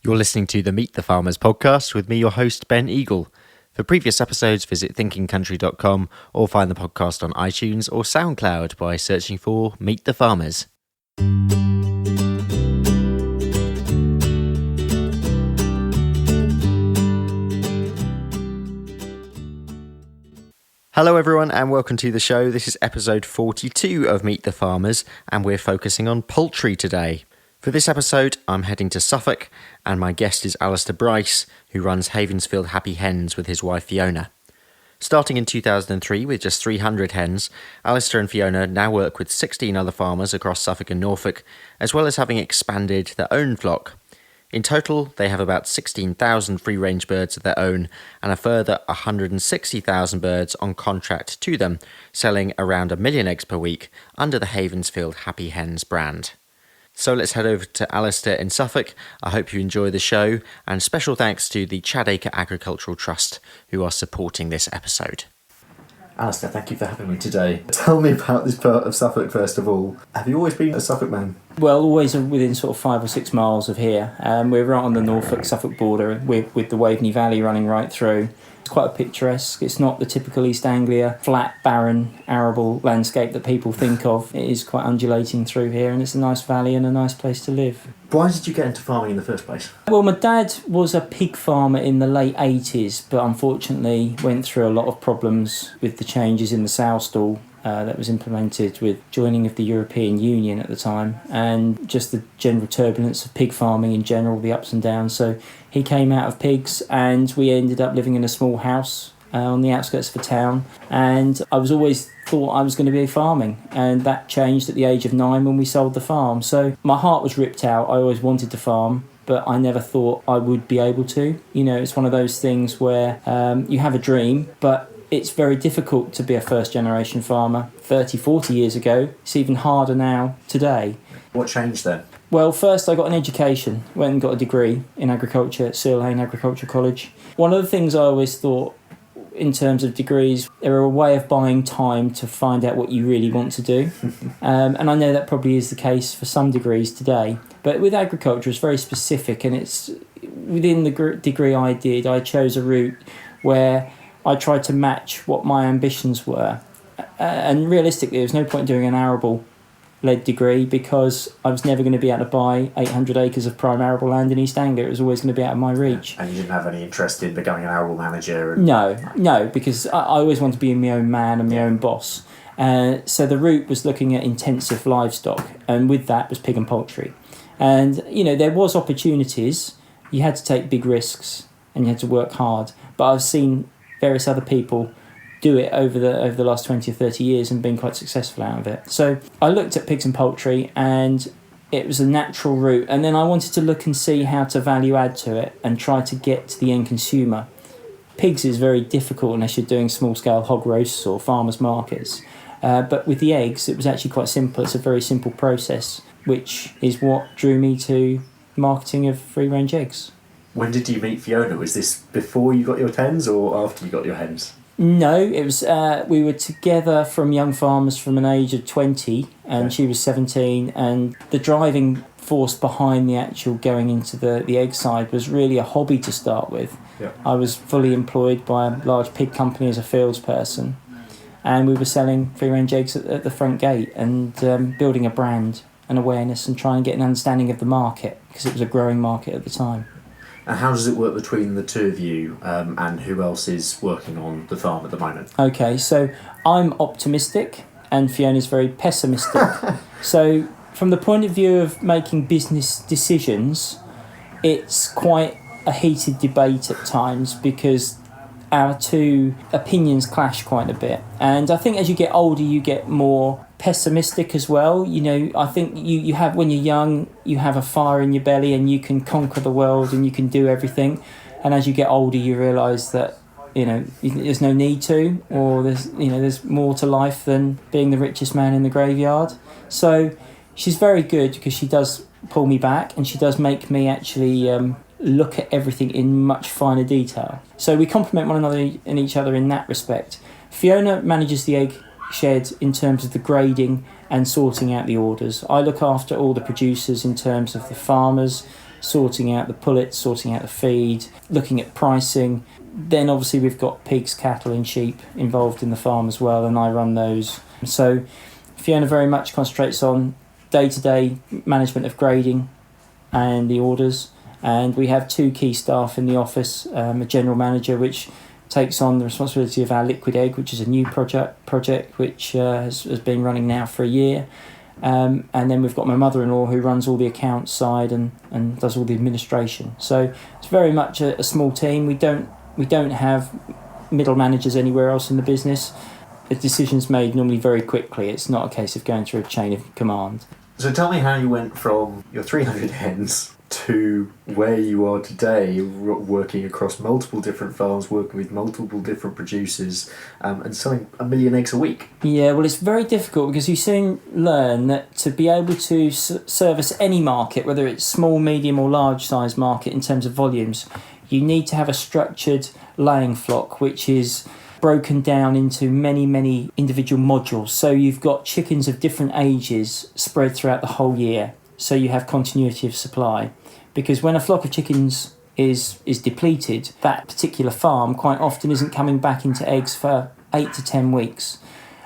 You're listening to the Meet the Farmers podcast with me, your host, Ben Eagle. For previous episodes, visit thinkingcountry.com or find the podcast on iTunes or SoundCloud by searching for Meet the Farmers. Hello everyone and welcome to the show. This is episode 42 of Meet the Farmers and we're focusing on poultry today. For this episode, I'm heading to Suffolk and my guest is Alaistaire Brice, who runs Havensfield Happy Hens with his wife Fiona. Starting in 2003 with just 300 hens, Alaistaire and Fiona now work with 16 other farmers across Suffolk and Norfolk, as well as having expanded their own flock. In total, they have about 16,000 free-range birds of their own and a further 160,000 birds on contract to them, selling around 1 million eggs per week under the Havensfield Happy Hens brand. So let's head over to Alaistaire in Suffolk. I hope you enjoy the show, and special thanks to the Chadacre Agricultural Trust who are supporting this episode. Alaistaire, thank you for having me today. Tell me about this part of Suffolk first of all. Have you always been a Suffolk man? Well, always within sort of 5 or 6 miles of here. We're right on the Norfolk-Suffolk border with the Waveney Valley running right through. It's quite picturesque. It's not the typical East Anglia flat, barren, arable landscape that people think of. It is quite undulating through here, and it's a nice valley and a nice place to live. Why did you get into farming in the first place? Well, my dad was a pig farmer in the late 80s, but unfortunately went through a lot of problems with the changes in the sow stall that was implemented with joining of the European Union at the time, and just the general turbulence of pig farming in general, the ups and downs. So he came out of pigs and we ended up living in a small house on the outskirts of a town, and I was always thought I was going to be farming, and that changed at the age of 9 when we sold the farm. So my heart was ripped out. I always wanted to farm, but I never thought I would be able to. You know, it's one of those things where you have a dream, but it's very difficult to be a first generation farmer 30, 40 years ago. It's even harder now today. What changed then? Well, first I got an education, went and got a degree in agriculture at Suffolk Agricultural College. One of the things I always thought in terms of degrees, they're a way of buying time to find out what you really want to do. And I know that probably is the case for some degrees today. But with agriculture, it's very specific, and it's within the degree I did, I chose a route where I tried to match what my ambitions were. And realistically, there was no point doing an arable-led degree because I was never going to be able to buy 800 acres of prime arable land in East Anglia. It was always going to be out of my reach. And you didn't have any interest in becoming an arable manager? No, because I always wanted to be my own man and my own boss. So the route was looking at intensive livestock, and with that was pig and poultry. And, you know, there was opportunities. You had to take big risks and you had to work hard. But I've seen various other people do it over the last 20 or 30 years and been quite successful out of it. So I looked at pigs and poultry, and it was a natural route. And then I wanted to look and see how to value add to it and try to get to the end consumer. Pigs is very difficult unless you're doing small-scale hog roasts or farmers markets. But with the eggs, it was actually quite simple. It's a very simple process, which is what drew me to marketing of free-range eggs. When did you meet Fiona? Was this before you got your hens or after you got your hens? No, it was. We were together from young farmers from an age of 20, and she was 17. And the driving force behind the actual going into the egg side was really a hobby to start with. Yeah. I was fully employed by a large pig company as a fields person, and we were selling free-range eggs at the front gate and building a brand and awareness and trying to get an understanding of the market, because it was a growing market at the time. And how does it work between the two of you, and who else is working on the farm at the moment? Okay, so I'm optimistic and Fiona's very pessimistic. So from the point of view of making business decisions, it's quite a heated debate at times because our two opinions clash quite a bit. And I think as you get older, you get more pessimistic as well. You know, I think you have, when you're young, you have a fire in your belly and you can conquer the world and you can do everything. And as you get older, you realise that, you know, there's no need to, or there's more to life than being the richest man in the graveyard. So she's very good because she does pull me back and she does make me actually look at everything in much finer detail. So we complement one another and each other in that respect. Fiona manages the egg shed in terms of the grading and sorting out the orders. I look after all the producers in terms of the farmers sorting out the pullets, sorting out the feed, looking at pricing. Then obviously we've got pigs, cattle and sheep involved in the farm as well, and I run those. So Fiona very much concentrates on day-to-day management of grading and the orders, and we have 2 key staff in the office, a general manager which takes on the responsibility of our liquid egg, which is a new project which has been running now for a year. And then we've got my mother-in-law who runs all the accounts side and does all the administration. So it's very much a small team. We don't have middle managers anywhere else in the business. The decision's made normally very quickly. It's not a case of going through a chain of command. So tell me how you went from your 300 hens to where you are today, working across multiple different farms, working with multiple different producers, and selling 1 million eggs a week. Yeah, well, it's very difficult because you soon learn that to be able to service any market, whether it's small, medium or large size market in terms of volumes, you need to have a structured laying flock which is broken down into many individual modules. So you've got chickens of different ages spread throughout the whole year, so you have continuity of supply. Because when a flock of chickens is depleted, that particular farm quite often isn't coming back into eggs for 8 to 10 weeks.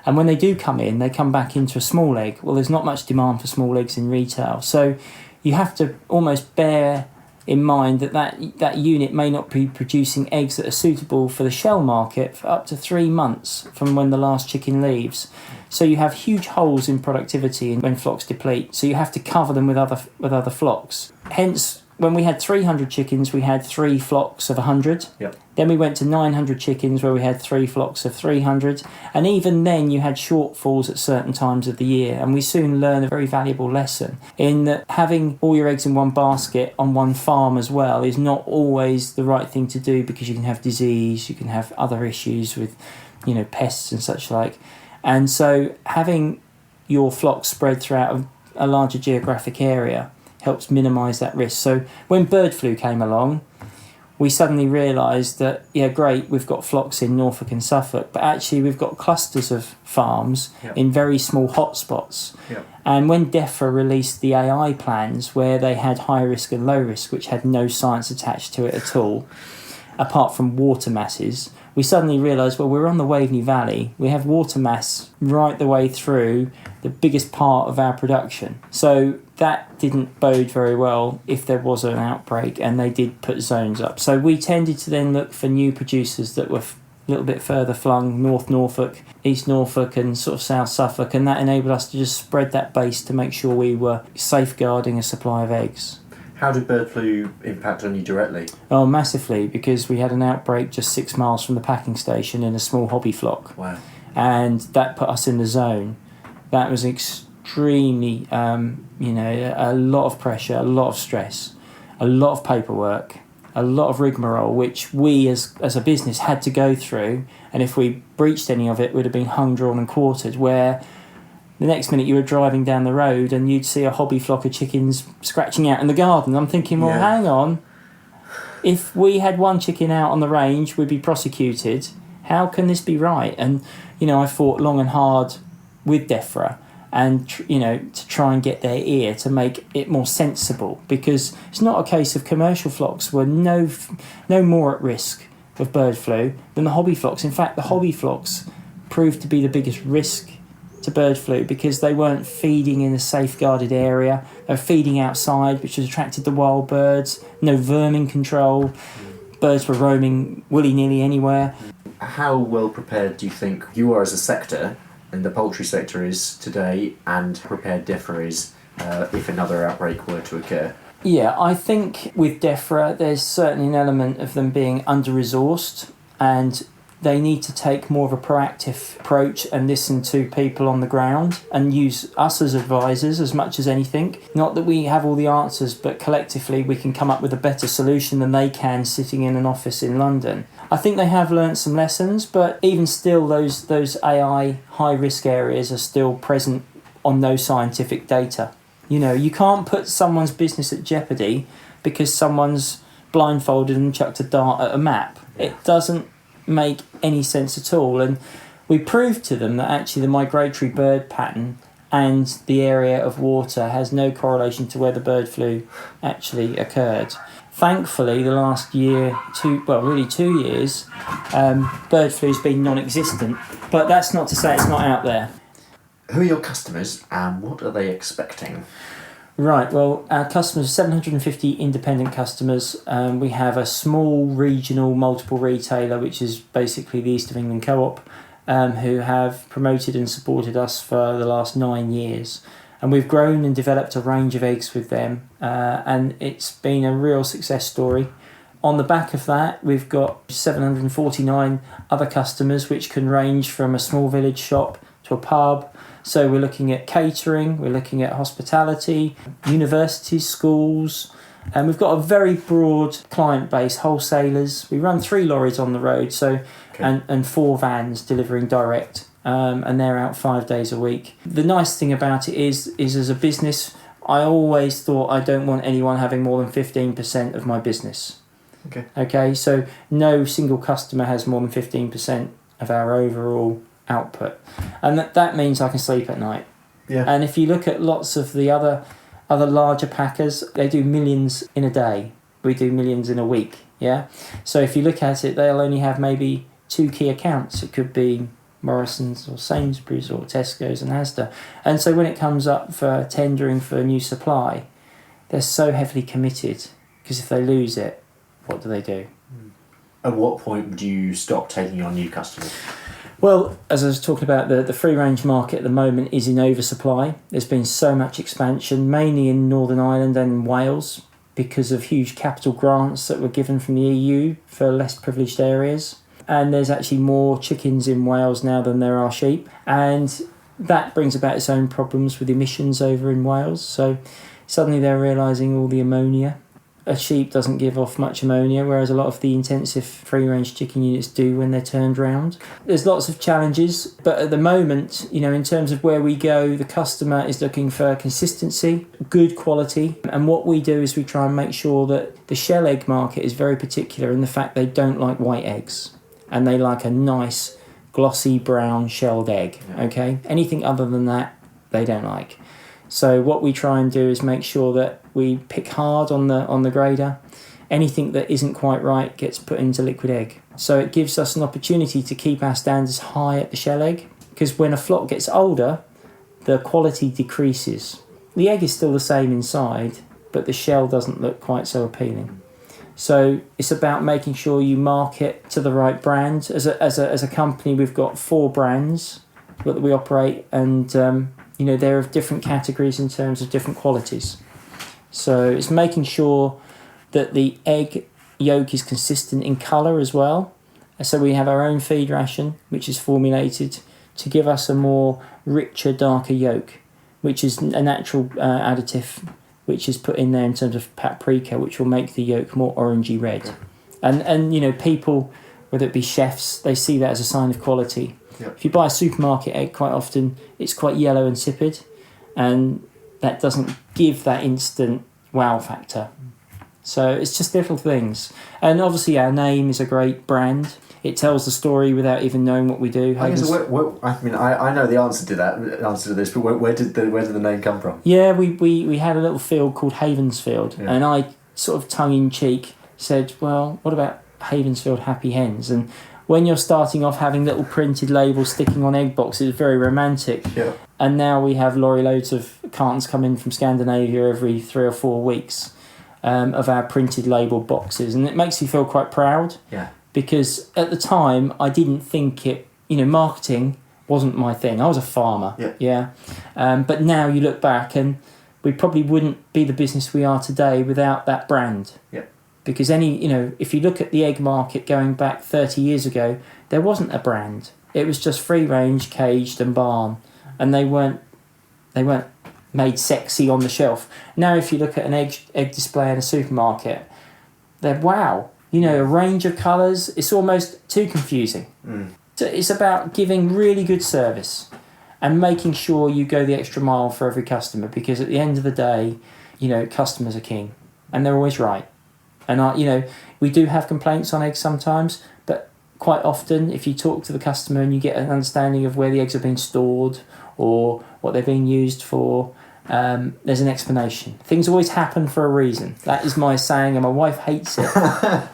And when they do come in, they come back into a small egg. Well, there's not much demand for small eggs in retail. So you have to almost bear in mind that unit may not be producing eggs that are suitable for the shell market for up to 3 months from when the last chicken leaves. So you have huge holes in productivity when flocks deplete. So you have to cover them with other flocks. Hence, when we had 300 chickens, we had 3 flocks of 100. Yep. Then we went to 900 chickens where we had 3 flocks of 300. And even then you had shortfalls at certain times of the year. And we soon learned a very valuable lesson in that having all your eggs in one basket on one farm as well is not always the right thing to do, because you can have disease, you can have other issues with, pests and such like. And so having your flock spread throughout a larger geographic area helps minimise that risk. So when bird flu came along, we suddenly realised that, great, we've got flocks in Norfolk and Suffolk, but actually we've got clusters of farms in very small hotspots. Yep. And when DEFRA released the AI plans where they had high risk and low risk, which had no science attached to it at all, apart from water masses, we suddenly realised, well, we're on the Waveney Valley. We have water mass right the way through the biggest part of our production. So that didn't bode very well if there was an outbreak, and they did put zones up. So we tended to then look for new producers that were a little bit further flung, North Norfolk, East Norfolk and sort of South Suffolk, and that enabled us to just spread that base to make sure we were safeguarding a supply of eggs. How did bird flu impact on you directly? Oh, massively, because we had an outbreak just 6 miles from the packing station in a small hobby flock. Wow. And that put us in the zone. That was extremely, a lot of pressure, a lot of stress, a lot of paperwork, a lot of rigmarole, which we as a business had to go through. And if we breached any of it, would have been hung, drawn and quartered, where the next minute you were driving down the road and you'd see a hobby flock of chickens scratching out in the garden. I'm thinking, well, hang on. If we had one chicken out on the range, we'd be prosecuted. How can this be right? And, I fought long and hard with DEFRA and, to try and get their ear to make it more sensible, because it's not a case of commercial flocks were no more at risk of bird flu than the hobby flocks. In fact, the hobby flocks proved to be the biggest risk to bird flu because they weren't feeding in a safeguarded area. They were feeding outside, which has attracted the wild birds. No vermin control. Birds were roaming willy-nilly anywhere. How well prepared do you think you are as a sector, and the poultry sector is today, and prepared DEFRA is if another outbreak were to occur? Yeah, I think with DEFRA there's certainly an element of them being under-resourced, and they need to take more of a proactive approach and listen to people on the ground and use us as advisors as much as anything. Not that we have all the answers, but collectively we can come up with a better solution than they can sitting in an office in London. I think they have learnt some lessons, but even still those AI high-risk areas are still present on no scientific data. You can't put someone's business at jeopardy because someone's blindfolded and chucked a dart at a map. It doesn't make any sense at all. And we proved to them that actually the migratory bird pattern and the area of water has no correlation to where the bird flu actually occurred. Thankfully, the last year, 2 years, bird flu has been non-existent. But that's not to say it's not out there. Who are your customers and what are they expecting? Right, well, our customers, 750 independent customers. We have a small regional multiple retailer, which is basically the East of England Co-op, who have promoted and supported us for the last 9 years. And we've grown and developed a range of eggs with them, and it's been a real success story. On the back of that, we've got 749 other customers, which can range from a small village shop to a pub. So we're looking at catering, we're looking at hospitality, universities, schools, and we've got a very broad client base, wholesalers. We run 3 lorries on the road, and 4 vans delivering direct, and they're out 5 days a week. The nice thing about it is as a business, I always thought I don't want anyone having more than 15% of my business. Okay, so no single customer has more than 15% of our overall output, and that means I can sleep at night. And if you look at lots of the other larger packers, they do millions in a day. We do millions in a week. So if you look at it, they'll only have maybe 2 key accounts. It could be Morrison's or Sainsbury's or Tesco's and Asda. And so when it comes up for tendering for new supply, they're so heavily committed, because if they lose it, what do? At what point do you stop taking on new customers? Well, as I was talking about, the free-range market at the moment is in oversupply. There's been so much expansion, mainly in Northern Ireland and in Wales, because of huge capital grants that were given from the EU for less privileged areas. And there's actually more chickens in Wales now than there are sheep. And that brings about its own problems with emissions over in Wales. So suddenly they're realising all the ammonia. A sheep doesn't give off much ammonia, whereas a lot of the intensive free-range chicken units do when they're turned round. There's lots of challenges, but at the moment, in terms of where we go, the customer is looking for consistency, good quality, and what we do is we try and make sure that the shell egg market is very particular in the fact they don't like white eggs, and they like a nice, glossy brown shelled egg, okay? Anything other than that, they don't like. So what we try and do is make sure that we pick hard on the grader. Anything that isn't quite right gets put into liquid egg. So it gives us an opportunity to keep our standards high at the shell egg, because when a flock gets older, the quality decreases. The egg is still the same inside, but the shell doesn't look quite so appealing. So it's about making sure you market to the right brand. As a company, we've got 4 brands that we operate, and they're of different categories in terms of different qualities. So it's making sure that the egg yolk is consistent in colour as well. So we have our own feed ration, which is formulated to give us a more richer, darker yolk, which is a natural additive which is put in there in terms of paprika, which will make the yolk more orangey red. And people, whether it be chefs, they see that as a sign of quality. If you buy a supermarket egg, quite often it's quite yellow and insipid, and that doesn't give that instant wow factor. So it's just little things. And obviously our name is a great brand. It tells the story without even knowing what we do. I know the answer to this, but where did the name come from? Yeah, we had a little field called Havensfield, and I sort of tongue-in-cheek said, well, what about Havensfield Happy Hens? And when you're starting off having little printed labels sticking on egg boxes, it's very romantic. Yeah. And now we have lorry loads of cartons come in from Scandinavia every 3 or 4 weeks of our printed label boxes. And it makes you feel quite proud. Yeah. Because at the time, I didn't think it, marketing wasn't my thing. I was a farmer. Yeah. But now you look back and we probably wouldn't be the business we are today without that brand. Yeah. Because if you look at the egg market going back 30 years ago, there wasn't a brand. It was just free range, caged and barn. And they weren't made sexy on the shelf. Now if you look at an egg display in a supermarket, they're wow. A range of colours, it's almost too confusing. So it's about giving really good service and making sure you go the extra mile for every customer, because at the end of the day, customers are king and they're always right. And we do have complaints on eggs sometimes, but quite often, if you talk to the customer and you get an understanding of where the eggs are being stored or what they're being used for, there's an explanation. Things always happen for a reason. That is my saying, and my wife hates it.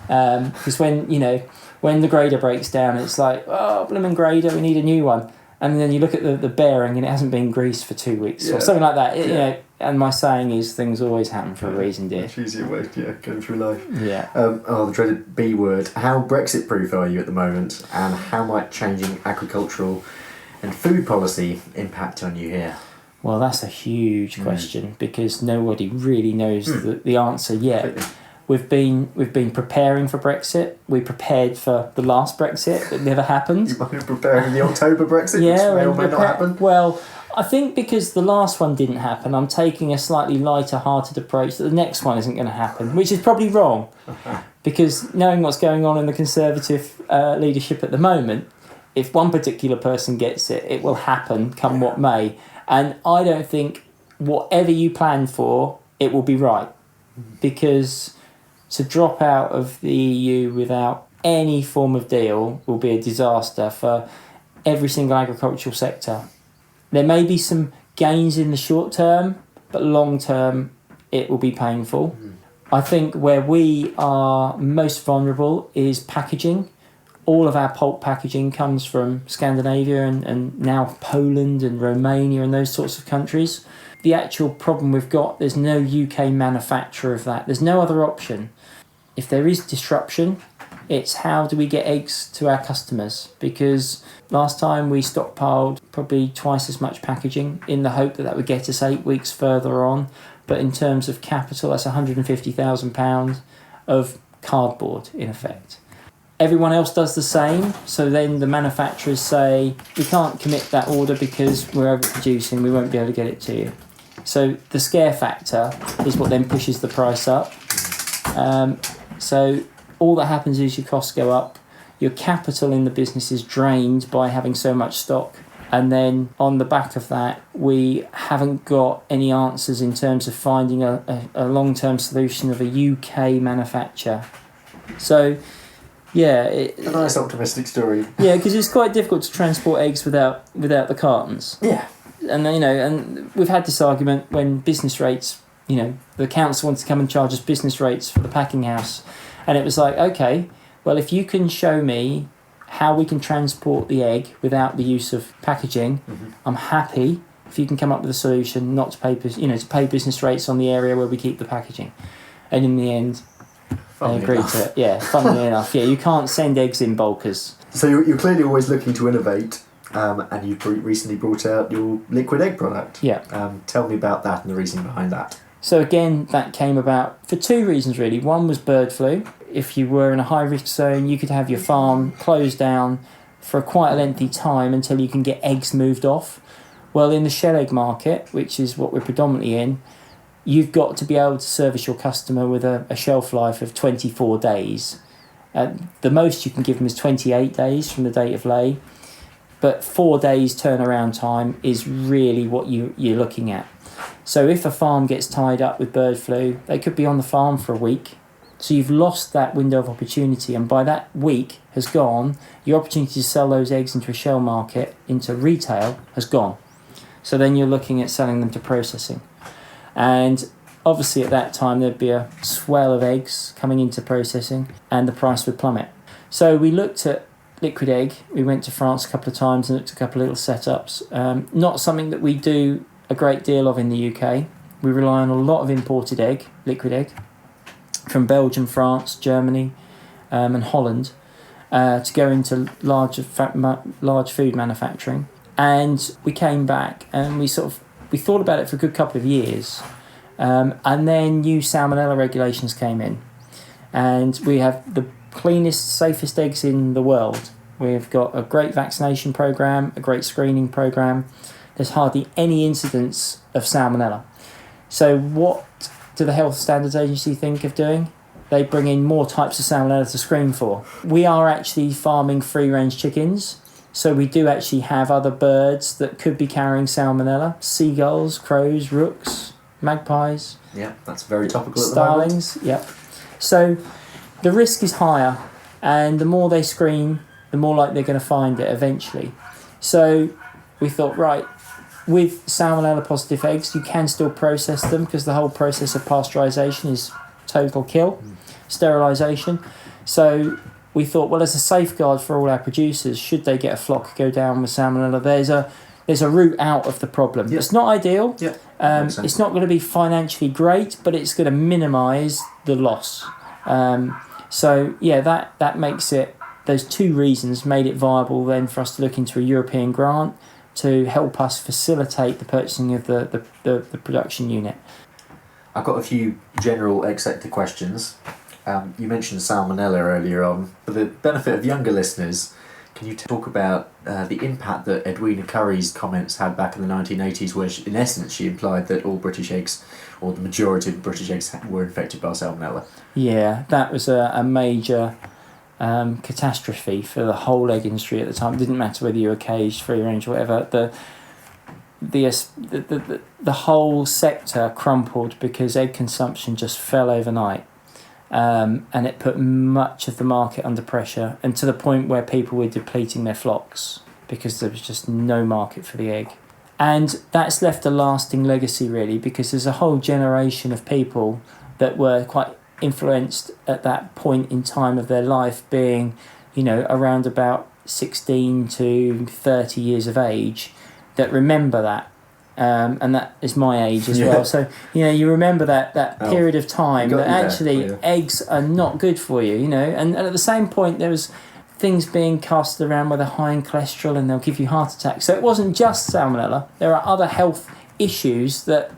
Because when the grader breaks down, it's like, oh, blooming grader, we need a new one. And then you look at the bearing and it hasn't been greased for 2 weeks or something like that. And my saying is things always happen for a reason, dear. It's easier way, going through life. Yeah. The dreaded B word. How Brexit-proof are you at the moment, and how might changing agricultural and food policy impact on you here? Well, that's a huge question because nobody really knows the answer yet. We've been preparing for Brexit. We prepared for the last Brexit that never happened. You might be preparing the October Brexit, which may or may not happen. Well, I think because the last one didn't happen, I'm taking a slightly lighter-hearted approach that the next one isn't going to happen, which is probably wrong. Because knowing what's going on in the Conservative leadership at the moment, if one particular person gets it, it will happen come what may. And I don't think whatever you plan for, it will be right. Because to drop out of the EU without any form of deal will be a disaster for every single agricultural sector. There may be some gains in the short term, but long term it will be painful. I think where we are most vulnerable is packaging. All of our pulp packaging comes from Scandinavia and now Poland and Romania and those sorts of countries. The actual problem we've got, there's no UK manufacturer of that. There's no other option. If there is disruption, it's how do we get eggs to our customers? Because last time we stockpiled probably twice as much packaging in the hope that that would get us 8 weeks further on. But in terms of capital, that's £150,000 of cardboard in effect. Everyone else does the same, so then the manufacturers say, we can't commit that order because we're overproducing, we won't be able to get it to you. So the scare factor is what then pushes the price up. So all that happens is your costs go up, your capital in the business is drained by having so much stock, and then on the back of that, we haven't got any answers in terms of finding a long-term solution of a UK manufacturer. So, yeah, a nice optimistic story. Yeah, because it's quite difficult to transport eggs without the cartons. Yeah, and and we've had this argument when business rates. The council wanted to come and charge us business rates for the packing house, and it was like, okay, well, if you can show me how we can transport the egg without the use of packaging, I'm happy. If you can come up with a solution not to pay, to pay business rates on the area where we keep the packaging, and in the end. They agreed to it. Yeah, funnily enough. Yeah, you can't send eggs in bulkers. So you're clearly always looking to innovate, and you've recently brought out your liquid egg product. Yeah. Tell me about that and the reason behind that. So again, that came about for 2 reasons really. One was bird flu. If you were in a high-risk zone, you could have your farm closed down for quite a lengthy time until you can get eggs moved off. Well, in the shell egg market, which is what we're predominantly in, you've got to be able to service your customer with a shelf life of 24 days. The most you can give them is 28 days from the date of lay. But 4 days turnaround time is really what you're looking at. So if a farm gets tied up with bird flu, they could be on the farm for a week. So you've lost that window of opportunity. And by that week has gone, your opportunity to sell those eggs into a shell market, into retail, has gone. So then you're looking at selling them to processing. And obviously at that time there'd be a swell of eggs coming into processing and the price would plummet. So we looked at liquid egg. We went to France a couple of times and looked at a couple of little setups. Not something that we do a great deal of in the UK. We rely on a lot of imported egg, liquid egg, from Belgium, France, Germany and Holland to go into large food manufacturing. And we came back and we thought about it for a good couple of years. And then new salmonella regulations came in. And we have the cleanest, safest eggs in the world. We've got a great vaccination program, a great screening program. There's hardly any incidents of salmonella. So what do the Health Standards Agency think of doing? They bring in more types of salmonella to screen for. We are actually farming free-range chickens. So we do actually have other birds that could be carrying salmonella. Seagulls, crows, rooks, magpies. Yeah, that's very topical at the moment. Starlings, yep. So the risk is higher, and the more they screen, the more likely they're going to find it eventually. So we thought, right, with salmonella positive eggs, you can still process them because the whole process of pasteurisation is total kill, sterilisation. So we thought, well, as a safeguard for all our producers, should they get a flock go down with salmonella, there's a route out of the problem. It's not ideal. It's not going to be financially great, but it's going to minimise the loss. That makes it, those two reasons made it viable then for us to look into a European grant to help us facilitate the purchasing of the production unit. I've got a few general egg sector questions. You mentioned salmonella earlier on. For the benefit of younger listeners, can you talk about the impact that Edwina Curry's comments had back in the 1980s, where in essence she implied that all British eggs, or the majority of British eggs, were infected by salmonella? Yeah, that was a major catastrophe for the whole egg industry at the time. It didn't matter whether you were caged, free range, or whatever. The whole sector crumpled because egg consumption just fell overnight. And it put much of the market under pressure, and to the point where people were depleting their flocks because there was just no market for the egg. And that's left a lasting legacy, really, because there's a whole generation of people that were quite influenced at that point in time of their life, being, around about 16 to 30 years of age, that remember that. And that is my age as well. So, you remember that period of time that actually eggs are not good for you, And at the same point, there was things being cast around where they're high in cholesterol and they'll give you heart attacks. So it wasn't just salmonella. There are other health issues that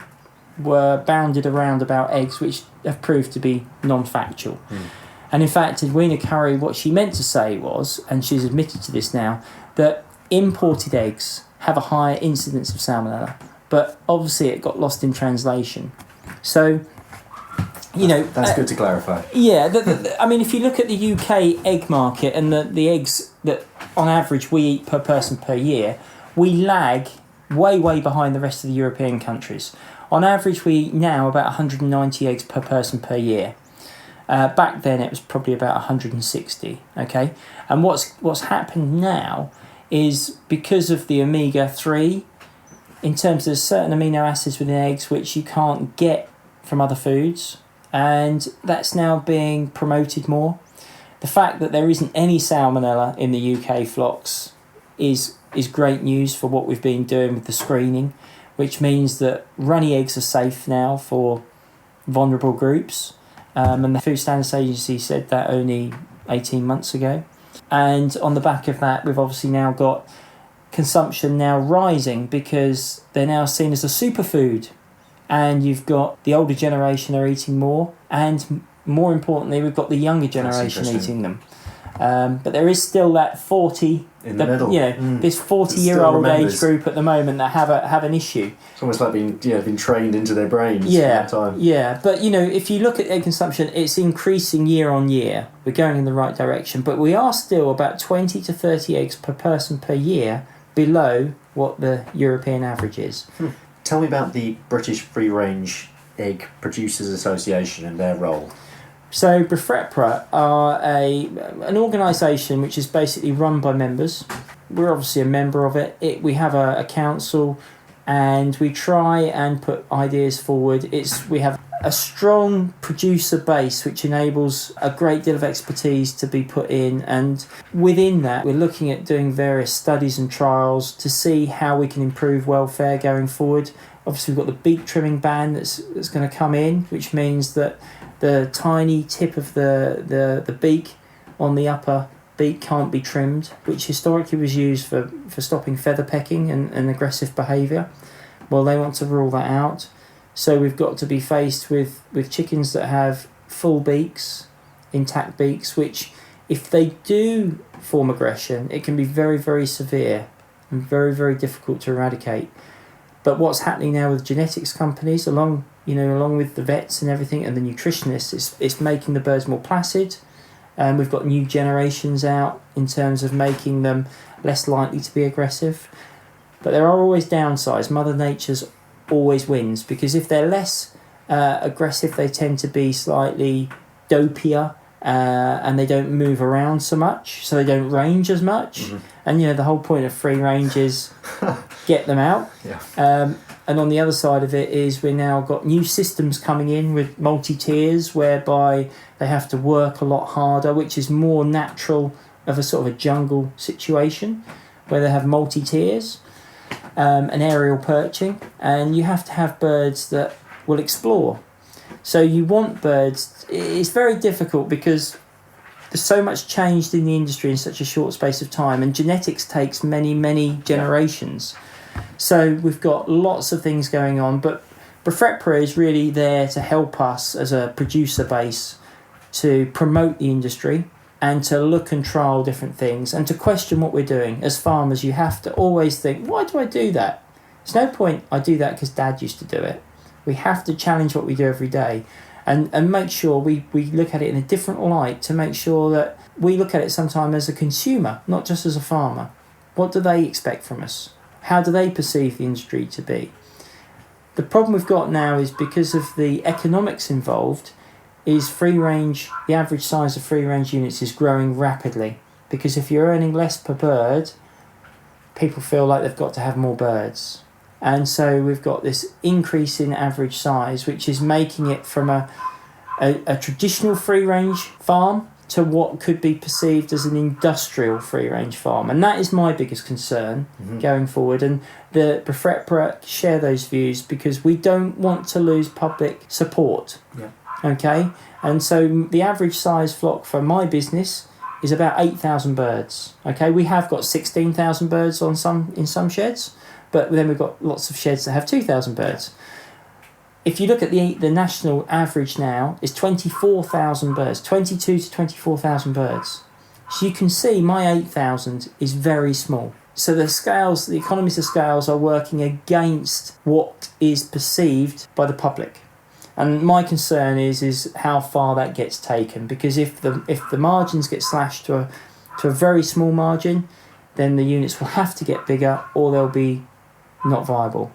were bounded around about eggs which have proved to be non-factual. And in fact, Edwina Curry, what she meant to say was, and she's admitted to this now, that imported eggs have a higher incidence of salmonella, but obviously it got lost in translation. So, that's good to clarify. Yeah, if you look at the UK egg market and the eggs that on average we eat per person per year, we lag way behind the rest of the European countries. On average, we eat now about 190 eggs per person per year. Back then, it was probably about 160. Okay, and what's happened now is because of the omega-3, in terms of certain amino acids within eggs which you can't get from other foods, and that's now being promoted more. The fact that there isn't any salmonella in the UK flocks is great news for what we've been doing with the screening, which means that runny eggs are safe now for vulnerable groups. And the Food Standards Agency said that only 18 months ago. And on the back of that, we've obviously now got consumption now rising because they're now seen as a superfood. And you've got the older generation are eating more, and more importantly, we've got the younger generation eating them. But there is still that 40 in the middle. This 40-year-old age group at the moment that have an issue. It's almost like being trained into their brains for that time. Yeah, but if you look at egg consumption, it's increasing year on year. We're going in the right direction, but we are still about 20 to 30 eggs per person per year below what the European average is. Tell me about the British Free Range Egg Producers Association and their role. So BRFREPRA are an organisation which is basically run by members. We're obviously a member of it. We have a council, and we try and put ideas forward. We have a strong producer base which enables a great deal of expertise to be put in, and within that we're looking at doing various studies and trials to see how we can improve welfare going forward. Obviously we've got the beak trimming ban that's going to come in, which means that the tiny tip of the beak on the upper beak can't be trimmed, which historically was used for stopping feather pecking and aggressive behaviour. Well, they want to rule that out. So we've got to be faced with chickens that have full beaks, intact beaks, which if they do form aggression, it can be very, very severe and very, very difficult to eradicate. But what's happening now with genetics companies, along with the vets and everything and the nutritionists, it's making the birds more placid. And we've got new generations out in terms of making them less likely to be aggressive. But there are always downsides. Mother Nature's always wins, because if they're less aggressive, they tend to be slightly dopier and they don't move around so much, so they don't range as much. And the whole point of free range is get them out. And on the other side of it is we now got new systems coming in with multi-tiers, whereby they have to work a lot harder, which is more natural of a sort of a jungle situation, where they have multi-tiers and aerial perching, and you have to have birds that will explore. So you want birds. It's very difficult because there's so much changed in the industry in such a short space of time, and genetics takes many, many generations. So we've got lots of things going on, but Befretbra is really there to help us as a producer base to promote the industry and to look and trial different things and to question what we're doing. As farmers, you have to always think, why do I do that? There's no point I do that because Dad used to do it. We have to challenge what we do every day and make sure we look at it in a different light, to make sure that we look at it sometimes as a consumer, not just as a farmer. What do they expect from us? How do they perceive the industry to be? The problem we've got now is because of the economics involved, is free range, the average size of free range units is growing rapidly. Because if you're earning less per bird, people feel like they've got to have more birds. And so we've got this increase in average size, which is making it from a traditional free range farm to what could be perceived as an industrial free range farm. And that is my biggest concern going forward. And the Befretbra share those views because we don't want to lose public support. Okay? And so the average size flock for my business is about 8,000 birds. Okay? We have got 16,000 birds in some sheds, but then we've got lots of sheds that have 2,000 birds. If you look at the national average now, is 24,000 birds, 22 to 24,000 birds. So you can see my 8,000 is very small. So the economies of scales are working against what is perceived by the public. And my concern is how far that gets taken, because if the margins get slashed to a very small margin, then the units will have to get bigger or they'll be not viable.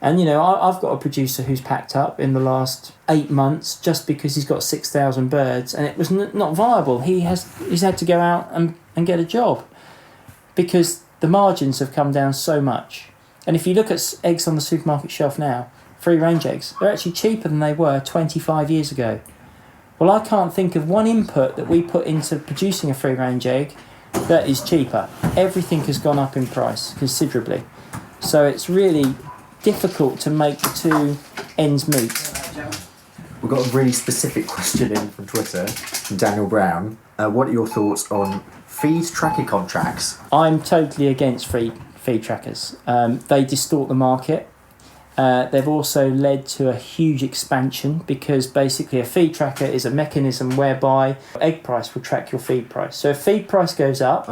And I've got a producer who's packed up in the last 8 months just because he's got 6,000 birds, and it was not viable. He's had to go out and get a job because the margins have come down so much. And if you look at eggs on the supermarket shelf now, free range eggs, they're actually cheaper than they were 25 years ago. Well, I can't think of one input that we put into producing a free range egg that is cheaper. Everything has gone up in price considerably. So it's really difficult to make the two ends meet. We've got a really specific question in from Twitter, from Daniel Brown. What are your thoughts on feed tracker contracts? I'm totally against feed trackers. They distort the market. They've also led to a huge expansion because basically a feed tracker is a mechanism whereby egg price will track your feed price. So if feed price goes up,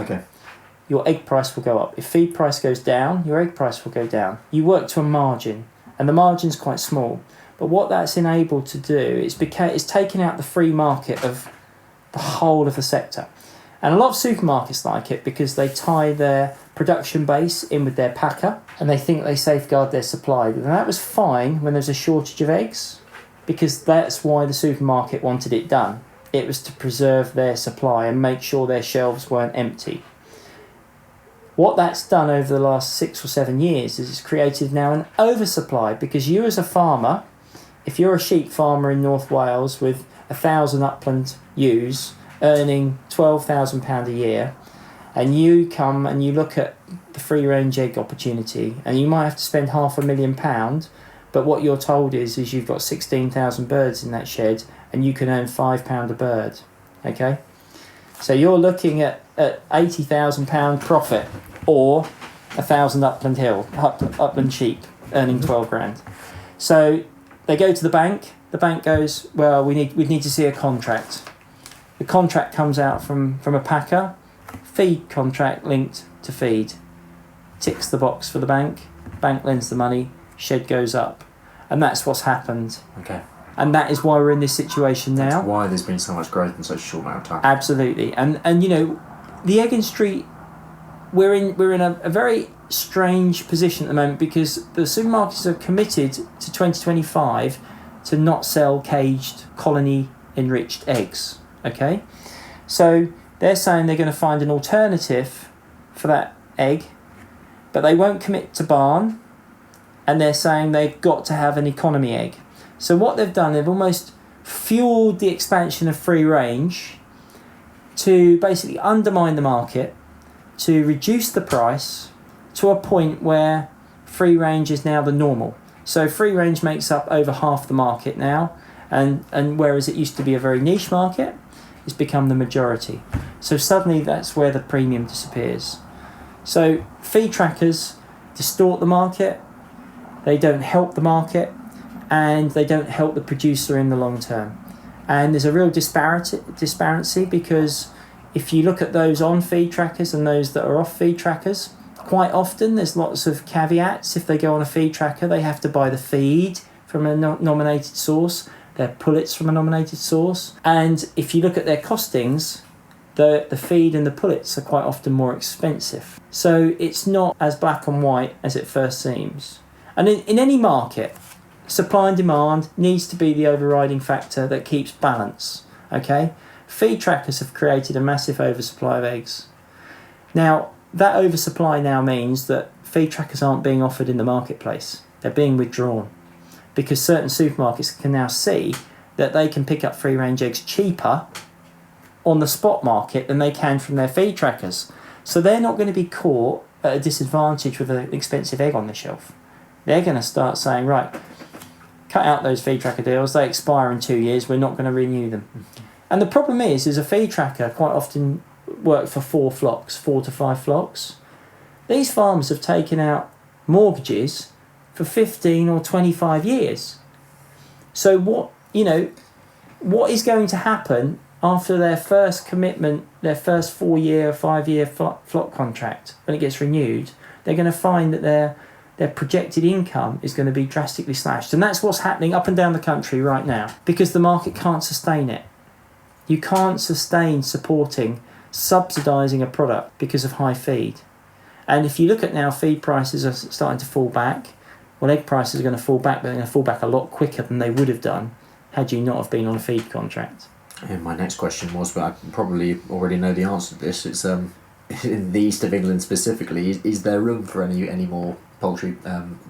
your egg price will go up. If feed price goes down, your egg price will go down. You work to a margin, and the margin's quite small. But what that's enabled to do is taken out the free market of the whole of the sector. And a lot of supermarkets like it because they tie their production base in with their packer and they think they safeguard their supply. And that was fine when there's a shortage of eggs because that's why the supermarket wanted it done. It was to preserve their supply and make sure their shelves weren't empty. What that's done over the last 6 or 7 years is it's created now an oversupply because you as a farmer, if you're a sheep farmer in North Wales with 1,000 upland ewes earning £12,000 a year, and you come and you look at the free range egg opportunity and you might have to spend £500,000, but what you're told is you've got 16,000 birds in that shed and you can earn £5 a bird. Okay? So you're looking at £80,000 profit or 1,000 upland sheep earning 12 grand. So they go to the bank. The bank goes, well, we need to see a contract. The contract comes out from a packer, feed contract linked to feed. Ticks the box for the bank lends the money, shed goes up. And that's what's happened. Okay. And that is why we're in this situation now. That's why there's been so much growth in such a short amount of time. Absolutely. And the egg industry, we're in a very strange position at the moment because the supermarkets are committed to 2025 to not sell caged colony enriched eggs. Okay, so they're saying they're going to find an alternative for that egg, but they won't commit to barn, and they're saying they've got to have an economy egg. So what they've done, they've almost fueled the expansion of free range to basically undermine the market, to reduce the price to a point where free range is now the normal. So free range makes up over half the market now, and whereas it used to be a very niche market, it's become the majority. So suddenly that's where the premium disappears. So feed trackers distort the market, they don't help the market, and they don't help the producer in the long term. And there's a real disparity because if you look at those on feed trackers and those that are off feed trackers, quite often there's lots of caveats. If they go on a feed tracker, they have to buy the feed from a nominated source, their pullets from a nominated source. And if you look at their costings, the feed and the pullets are quite often more expensive. So it's not as black and white as it first seems. And in any market, supply and demand needs to be the overriding factor that keeps balance. Okay? Feed trackers have created a massive oversupply of eggs. Now, that oversupply now means that feed trackers aren't being offered in the marketplace. They're being withdrawn because certain supermarkets can now see that they can pick up free-range eggs cheaper on the spot market than they can from their feed trackers. So they're not going to be caught at a disadvantage with an expensive egg on the shelf. They're going to start saying, right, cut out those feed tracker deals, they expire in 2 years, we're not going to renew them. And the problem is a feed tracker quite often work for 4 to 5 flocks. These farmers have taken out mortgages for 15 or 25 years. So what is going to happen after their first commitment, their first 4-year, 5-year flock contract, when it gets renewed? They're going to find that their projected income is going to be drastically slashed. And that's what's happening up and down the country right now, because the market can't sustain it. You can't sustain subsidising a product because of high feed. And if you look at now, feed prices are starting to fall back. Well, egg prices are going to fall back, but they're going to fall back a lot quicker than they would have done had you not have been on a feed contract. And my next question was, but I probably already know the answer to this, it's in the east of England specifically, is there room for any more poultry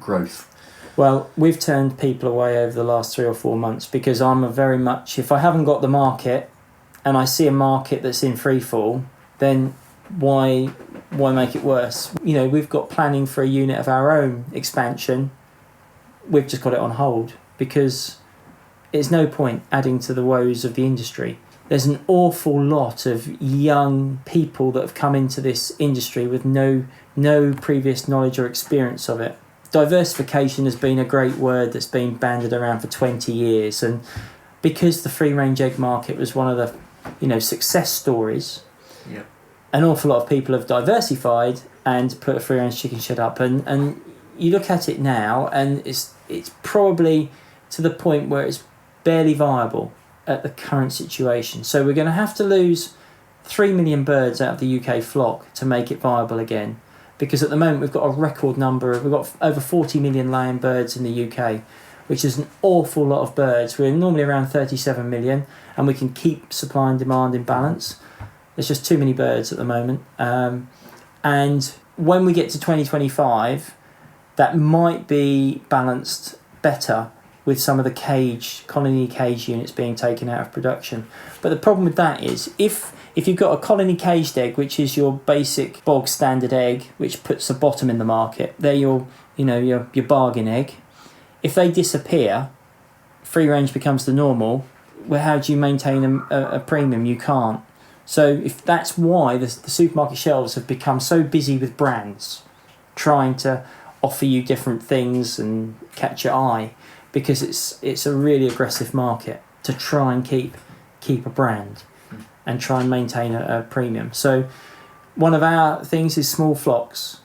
growth? Well, we've turned people away over the last 3 or 4 months because I'm very much, if I haven't got the market and I see a market that's in free fall, then why make it worse? We've got planning for a unit of our own expansion. We've just got it on hold because it's no point adding to the woes of the industry. There's an awful lot of young people that have come into this industry with no previous knowledge or experience of it. Diversification has been a great word that's been bandied around for 20 years, and because the free-range egg market was one of the success stories, yeah, an awful lot of people have diversified and put a free-range chicken shed up, and you look at it now and it's probably to the point where it's barely viable at the current situation. So we're going to have to lose 3 million birds out of the UK flock to make it viable again, because at the moment we've got a record number, we've got over 40 million laying birds in the UK, which is an awful lot of birds. We're normally around 37 million, and we can keep supply and demand in balance. There's just too many birds at the moment. And when we get to 2025, that might be balanced better with some of the colony cage units being taken out of production. But the problem with that is if you've got a colony caged egg, which is your basic bog standard egg, which puts a bottom in the market, they're your bargain egg. If they disappear, free range becomes the normal. Well, how do you maintain a premium? You can't. So if that's why the supermarket shelves have become so busy with brands trying to offer you different things and catch your eye, because it's a really aggressive market to try and keep a brand and try and maintain a premium. So one of our things is small flocks.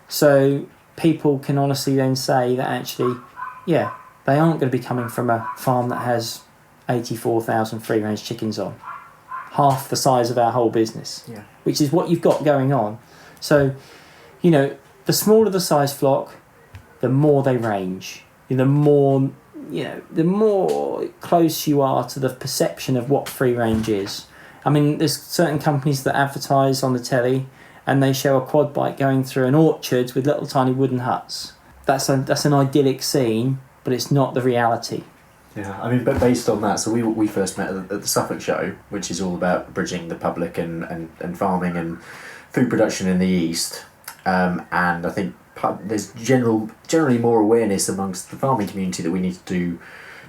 So people can honestly then say that actually, yeah, they aren't going to be coming from a farm that has 84,000 free-range chickens on, half the size of our whole business, yeah, which is what you've got going on. So, the smaller the size flock, the more they range, the more the more close you are to the perception of what free range is. I mean, there's certain companies that advertise on the telly and they show a quad bike going through an orchard with little tiny wooden huts. That's an idyllic scene, but it's not the reality. Yeah, I mean, but based on that, so we first met at the Suffolk show, which is all about bridging the public and farming and food production in the East. And I think there's generally more awareness amongst the farming community that we need to do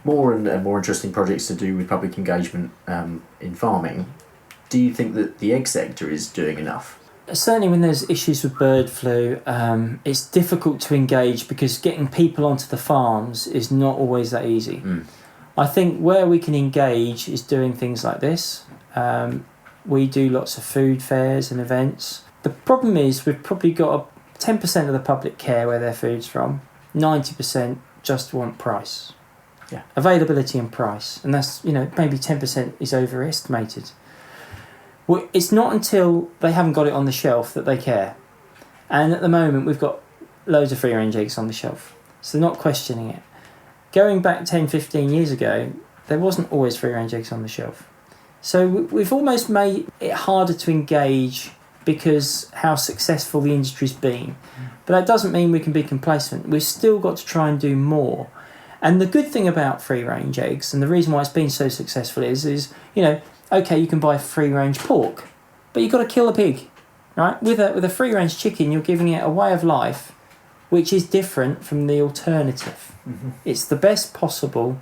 more and more interesting projects to do with public engagement in farming. Do you think that the egg sector is doing enough? Certainly when there's issues with bird flu, it's difficult to engage because getting people onto the farms is not always that easy. I think where we can engage is doing things like this. We do lots of food fairs and events. The problem is we've probably got 10% of the public care where their food's from, 90% just want price. Yeah. Availability and price. And that's, maybe 10% is overestimated. Well, it's not until they haven't got it on the shelf that they care. And at the moment, we've got loads of free-range eggs on the shelf. So they're not questioning it. Going back 10, 15 years ago, there wasn't always free-range eggs on the shelf. So we've almost made it harder to engage because how successful the industry's been. But that doesn't mean we can be complacent. We've still got to try and do more. And the good thing about free-range eggs, and the reason why it's been so successful is okay, you can buy free-range pork, but you've got to kill a pig, right? With a free-range chicken, you're giving it a way of life which is different from the alternative. Mm-hmm. It's the best possible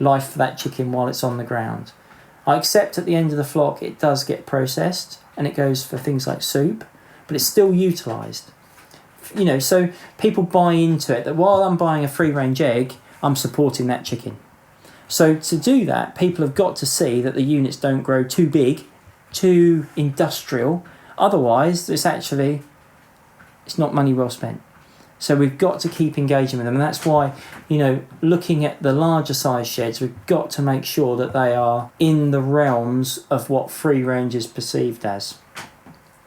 life for that chicken while it's on the ground. I accept at the end of the flock it does get processed and it goes for things like soup, but it's still utilised. So people buy into it that while I'm buying a free-range egg, I'm supporting that chicken. So to do that, people have got to see that the units don't grow too big, too industrial. Otherwise, it's not money well spent. So we've got to keep engaging with them. And that's why, looking at the larger size sheds, we've got to make sure that they are in the realms of what free range is perceived as.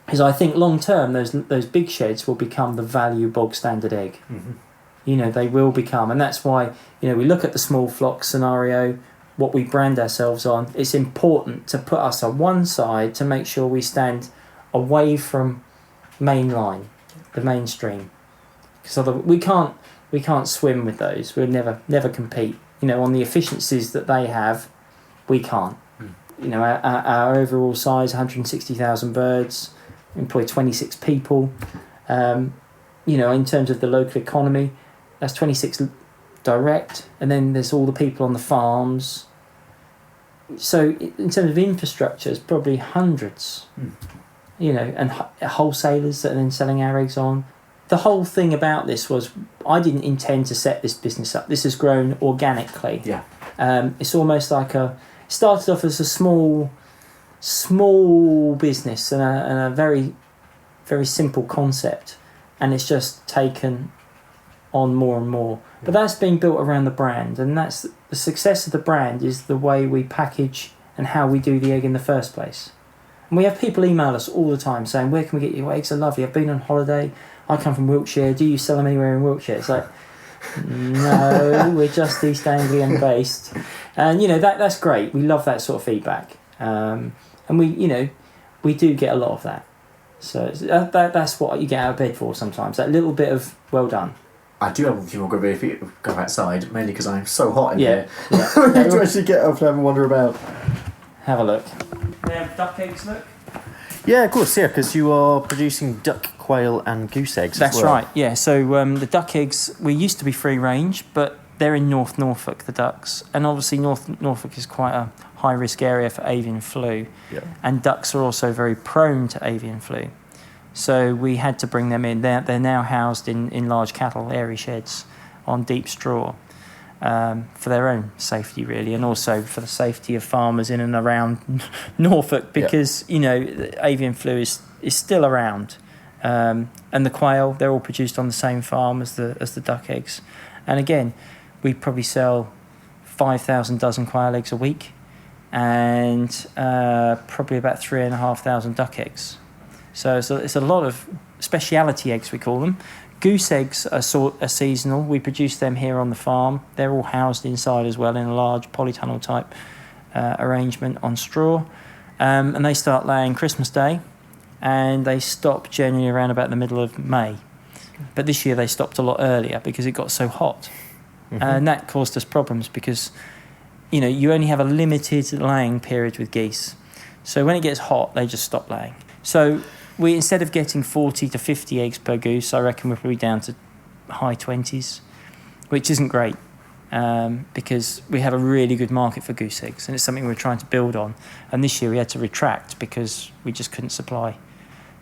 Because I think long term, those big sheds will become the value bog standard egg. Mm-hmm. They will become. And that's why, we look at the small flock scenario, what we brand ourselves on. It's important to put us on one side to make sure we stand away from mainline, the mainstream. Because otherwise we can't swim with those. We'll never compete. On the efficiencies that they have, we can't. Our overall size, 160,000 birds, employ 26 people. In terms of the local economy, that's 26 direct, and then there's all the people on the farms. So in terms of infrastructure, it's probably hundreds. And wholesalers that are then selling our eggs on. The whole thing about this was I didn't intend to set this business up. This has grown organically. Yeah. It's almost like started off as a small business and a very, very simple concept, and it's just taken on more and more. But that's been built around the brand, and that's the success of the brand is the way we package and how we do the egg in the first place. And we have people email us all the time saying, where can we get your eggs? Are lovely. I've been on holiday. I come from Wiltshire. Do you sell them anywhere in Wiltshire? It's like, no, we're just East Anglian based. And, that's great. We love that sort of feedback. And we do get a lot of that. So that's what you get out of bed for sometimes, that little bit of well done. I do have a few more good if you go outside, mainly because I'm so hot in here. Yeah. I need to actually get up and have a wander about. Have a look. They have duck eggs, look. Yeah, of course, yeah, because you are producing duck, quail and goose eggs That's as well. right, yeah. So the duck eggs, we used to be free range, but they're in North Norfolk, the ducks. And obviously North Norfolk is quite a high-risk area for avian flu. Yeah. And ducks are also very prone to avian flu. So we had to bring them in. They're now housed in large cattle airy sheds on deep straw for their own safety, really, and also for the safety of farmers in and around Norfolk because, avian flu is still around. And the quail, they're all produced on the same farm as the duck eggs. And again, we probably sell 5,000 dozen quail eggs a week and probably about 3,500 duck eggs. So it's a lot of speciality eggs, we call them, Goose eggs are seasonal. We produce them here on the farm. They're all housed inside as well in a large polytunnel type arrangement on straw. And they start laying Christmas Day, and they stop generally around about the middle of May. But this year they stopped a lot earlier because it got so hot. Mm-hmm. And that caused us problems because, you only have a limited laying period with geese. So when it gets hot, they just stop laying. So we, instead of getting 40 to 50 eggs per goose, I reckon we're probably down to high 20s, which isn't great because we have a really good market for goose eggs, and it's something we're trying to build on. And this year we had to retract because we just couldn't supply.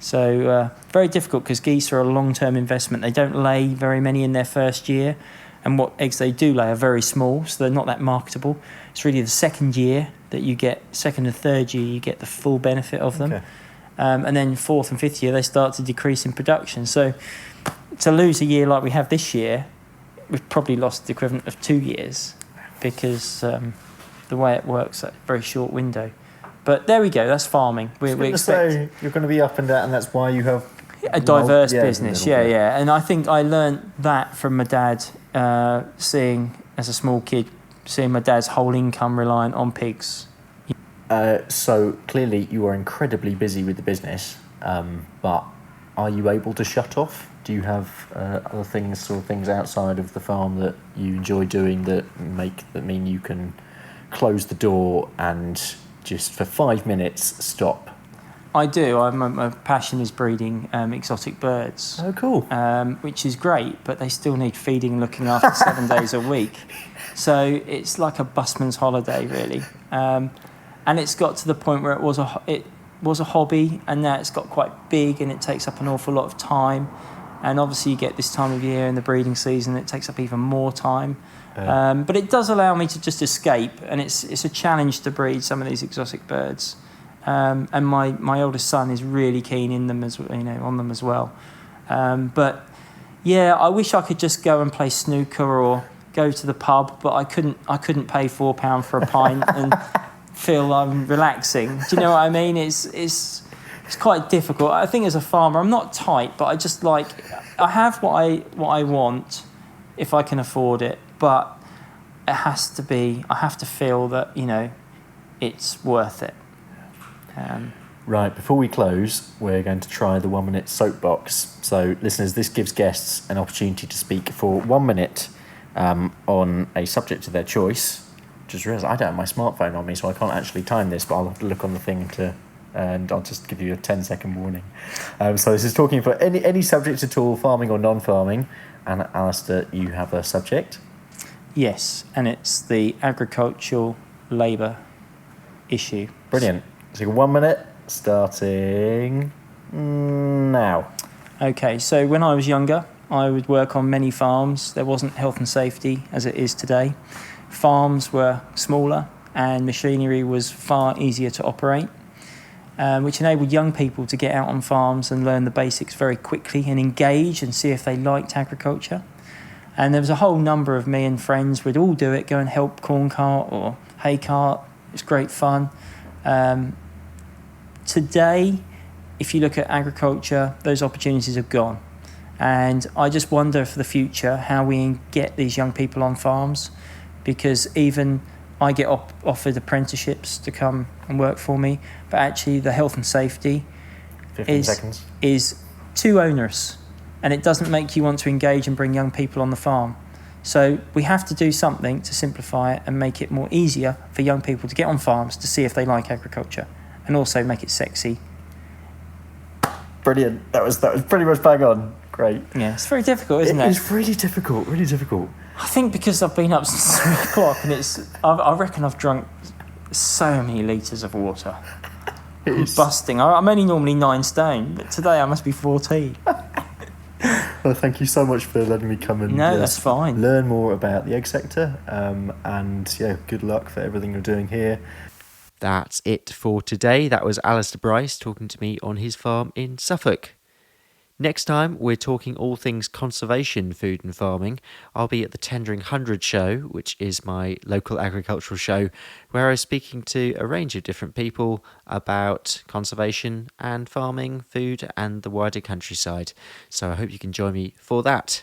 So very difficult because geese are a long-term investment. They don't lay very many in their first year, and what eggs they do lay are very small, so they're not that marketable. It's really the second year that you get, second and third year, you get the full benefit of them. Okay. And then fourth and fifth year, they start to decrease in production. So to lose a year like we have this year, we've probably lost the equivalent of 2 years because the way it works, a very short window. But there we go, that's farming. We expect you're going to be up and down, and that's why you have a diverse business. Yeah. And I think I learnt that from my dad, seeing as a small kid, seeing my dad's whole income reliant on pigs. So clearly you are incredibly busy with the business, but are you able to shut off? Do you have other things outside of the farm that you enjoy doing that mean you can close the door and just for 5 minutes stop? I do. My passion is breeding exotic birds. Oh, cool. Which is great, but they still need feeding and looking after 7 days a week. So it's like a busman's holiday, really. And it's got to the point where it was a hobby, and now it's got quite big, and it takes up an awful lot of time. And obviously, you get this time of year in the breeding season, it takes up even more time. But it does allow me to just escape, and it's a challenge to breed some of these exotic birds. And my oldest son is really keen in them on them as well. But yeah, I wish I could just go and play snooker or go to the pub, but I couldn't pay £4 for a pint and feel I'm relaxing. Do you know what I mean? It's quite difficult. I think as a farmer, I'm not tight, but I have what I want if I can afford it, but it has to be. I have to feel that it's worth it. Right, before we close, we're going to try the 1 minute soapbox. So, listeners, this gives guests an opportunity to speak for 1 minute on a subject of their choice. Just realised I don't have my smartphone on me, so I can't actually time this, but I'll have to look on the thing and I'll just give you a 10-second warning. So this is talking for any subject at all, farming or non-farming. And Alaistaire, you have a subject? Yes, and it's the agricultural labour issue. Brilliant. So 1 minute, starting now. Okay, so when I was younger, I would work on many farms. There wasn't health and safety as it is today. Farms were smaller and machinery was far easier to operate, which enabled young people to get out on farms and learn the basics very quickly and engage and see if they liked agriculture. And there was a whole number of me and friends would all do it, go and help corn cart or hay cart. It was great fun. Today, if you look at agriculture, those opportunities have gone. And I just wonder for the future how we get these young people on farms, because even I get offered apprenticeships to come and work for me, but actually the health and safety is too onerous, and it doesn't make you want to engage and bring young people on the farm. So we have to do something to simplify it and make it more easier for young people to get on farms to see if they like agriculture, and also make it sexy. Brilliant. That was pretty much bang on. Great. Yeah, it's very difficult, isn't it? It's really difficult. I think because I've been up since 3 o'clock, and I reckon I've drunk so many litres of water. I'm busting. I'm only normally 9 stone, but today I must be 14. Well, thank you so much for letting me come and that's fine. Learn more about the egg sector. And yeah, good luck for everything you're doing here. That's it for today. That was Alaistaire Brice talking to me on his farm in Suffolk. Next time, we're talking all things conservation, food and farming. I'll be at the Tendering 100 show, which is my local agricultural show, where I was speaking to a range of different people about conservation and farming, food and the wider countryside. So I hope you can join me for that.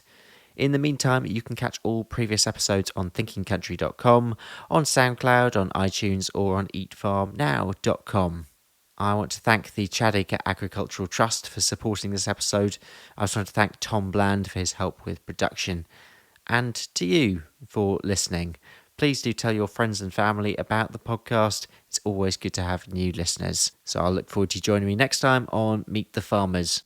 In the meantime, you can catch all previous episodes on thinkingcountry.com, on SoundCloud, on iTunes or on eatfarmnow.com. I want to thank the Chadacre Agricultural Trust for supporting this episode. I also want to thank Tom Bland for his help with production. And to you for listening. Please do tell your friends and family about the podcast. It's always good to have new listeners. So I'll look forward to you joining me next time on Meet the Farmers.